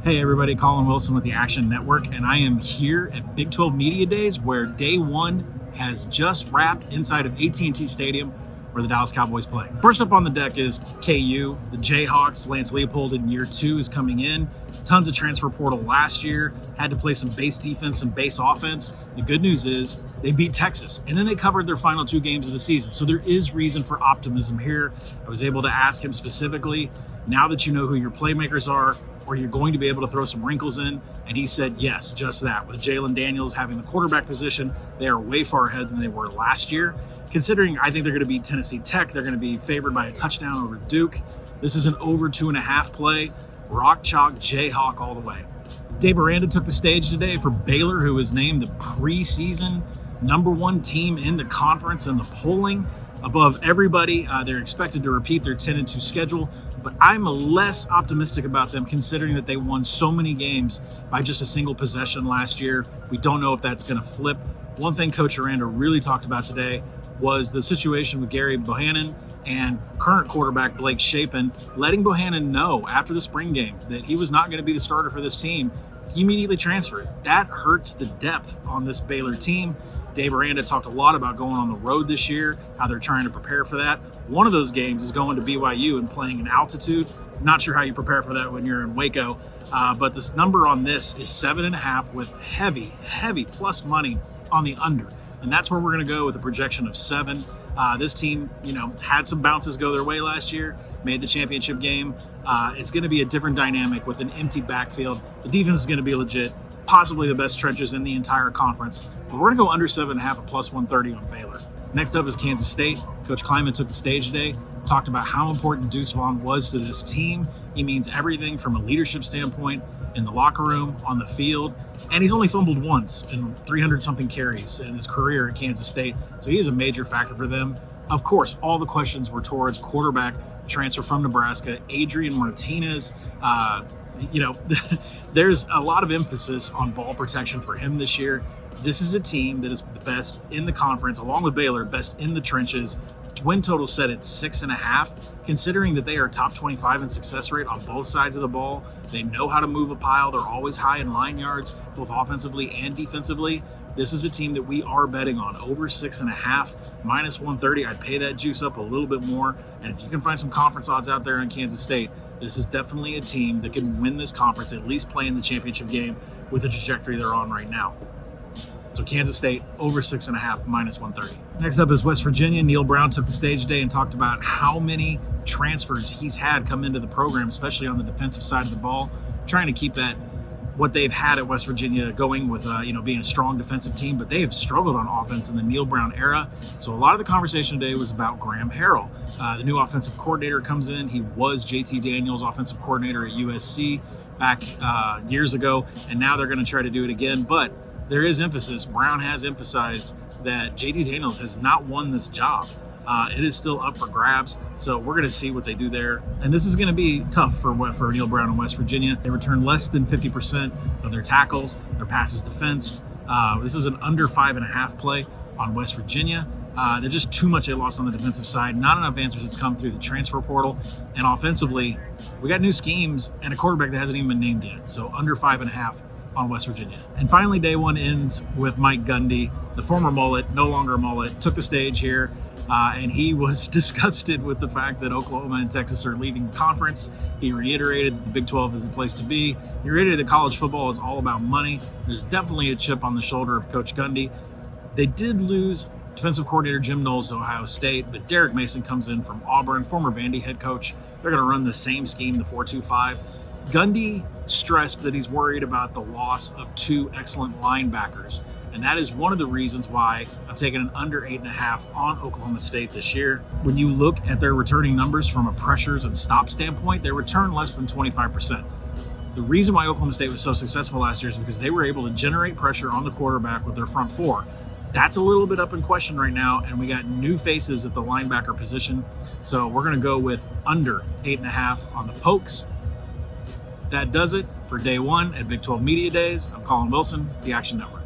Hey everybody, Colin Wilson with the Action Network, and I am here at Big 12 Media Days, where day one has just wrapped inside of AT&T Stadium, where the Dallas Cowboys play. First up on the deck is KU, the Jayhawks. Lance Leopold in year two is coming in. Tons of transfer portal last year, had to play some base defense and base offense. The good news is they beat Texas, and then they covered their final two games of the season. So there is reason for optimism here. I was able to ask him specifically, now that you know who your playmakers are, or you're going to be able to throw some wrinkles in? And he said, yes, just that. With Jalen Daniels having the quarterback position, they are way far ahead than they were last year. Considering I think they're going to beat Tennessee Tech, they're going to be favored by a touchdown over Duke. This is an over 2.5 play. Rock chalk Jayhawk all the way. Dave Aranda took the stage today for Baylor, who was named the preseason #1 team in the conference in the polling above everybody. They're expected to repeat their 10-2 schedule, but I'm less optimistic about them considering that they won so many games by just a single possession last year. We don't know if that's going to flip. One thing Coach Aranda really talked about today was the situation with Gary Bohannon and current quarterback Blake Shapen, letting Bohannon know after the spring game that he was not going to be the starter for this team. He immediately transferred. That hurts the depth on this Baylor team. Dave Aranda talked a lot about going on the road this year, how they're trying to prepare for that. One of those games is going to BYU and playing in altitude. Not sure how you prepare for that when you're in Waco, but this number on this is 7.5 with heavy plus money on the under. And that's where we're going to go with a projection of 7. This team, had some bounces go their way last year, made the championship game. It's going to be a different dynamic with an empty backfield. The defense is going to be legit, possibly the best trenches in the entire conference. But we're going to go under 7.5 at plus 130 on Baylor. Next up is Kansas State. Coach Kleiman took the stage today, talked about how important Deuce Vaughn was to this team. He means everything from a leadership standpoint, in the locker room, on the field, and he's only fumbled once in 300-something carries in his career at Kansas State, so he is a major factor for them. Of course, all the questions were towards quarterback transfer from Nebraska, Adrian Martinez. There's a lot of emphasis on ball protection for him this year. This is a team that is the best in the conference, along with Baylor, best in the trenches. Win total set at 6.5, considering that they are top 25 in success rate on both sides of the ball. They know how to move a pile. They're always high in line yards, both offensively and defensively. This is a team that we are betting on over 6.5, minus 130. I'd pay that juice up a little bit more. And if you can find some conference odds out there in Kansas State, this is definitely a team that can win this conference, at least play in the championship game with the trajectory they're on right now. So Kansas State over 6.5, minus 130. Next up is West Virginia. Neil Brown took the stage today and talked about how many transfers he's had come into the program, especially on the defensive side of the ball, trying to keep that what they've had at West Virginia going with being a strong defensive team, but they have struggled on offense in the Neil Brown era. So a lot of the conversation today was about Graham Harrell. The new offensive coordinator comes in. He was JT Daniels' offensive coordinator at USC back years ago, and now they're going to try to do it again. But there is emphasis. Brown has emphasized that JT Daniels has not won this job. It is still up for grabs, so we're going to see what they do there. And this is going to be tough for Neil Brown in West Virginia. They return less than 50% of their tackles, their passes defensed. This is an under 5.5 play on West Virginia. They're just too much a loss on the defensive side. Not enough answers that's come through the transfer portal. And offensively, we got new schemes and a quarterback that hasn't even been named yet. So under 5.5 on West Virginia. And finally, day one ends with Mike Gundy, the former mullet, no longer mullet, took the stage here, and he was disgusted with the fact that Oklahoma and Texas are leaving the conference. He reiterated that the Big 12 is the place to be. He reiterated that college football is all about money. There's definitely a chip on the shoulder of Coach Gundy. They did lose defensive coordinator Jim Knowles to Ohio State, but Derek Mason comes in from Auburn, former Vandy head coach. They're going to run the same scheme, the 4-2-5. Gundy stressed that he's worried about the loss of 2 excellent linebackers, and that is one of the reasons why I'm taking an under 8.5 on Oklahoma State this year. When you look at their returning numbers from a pressures and stop standpoint, they return less than 25%. The reason why Oklahoma State was so successful last year is because they were able to generate pressure on the quarterback with their front four. That's a little bit up in question right now, and we got new faces at the linebacker position, so we're going to go with under 8.5 on the Pokes. That does it for day one at Big 12 Media Days. I'm Colin Wilson, the Action Network.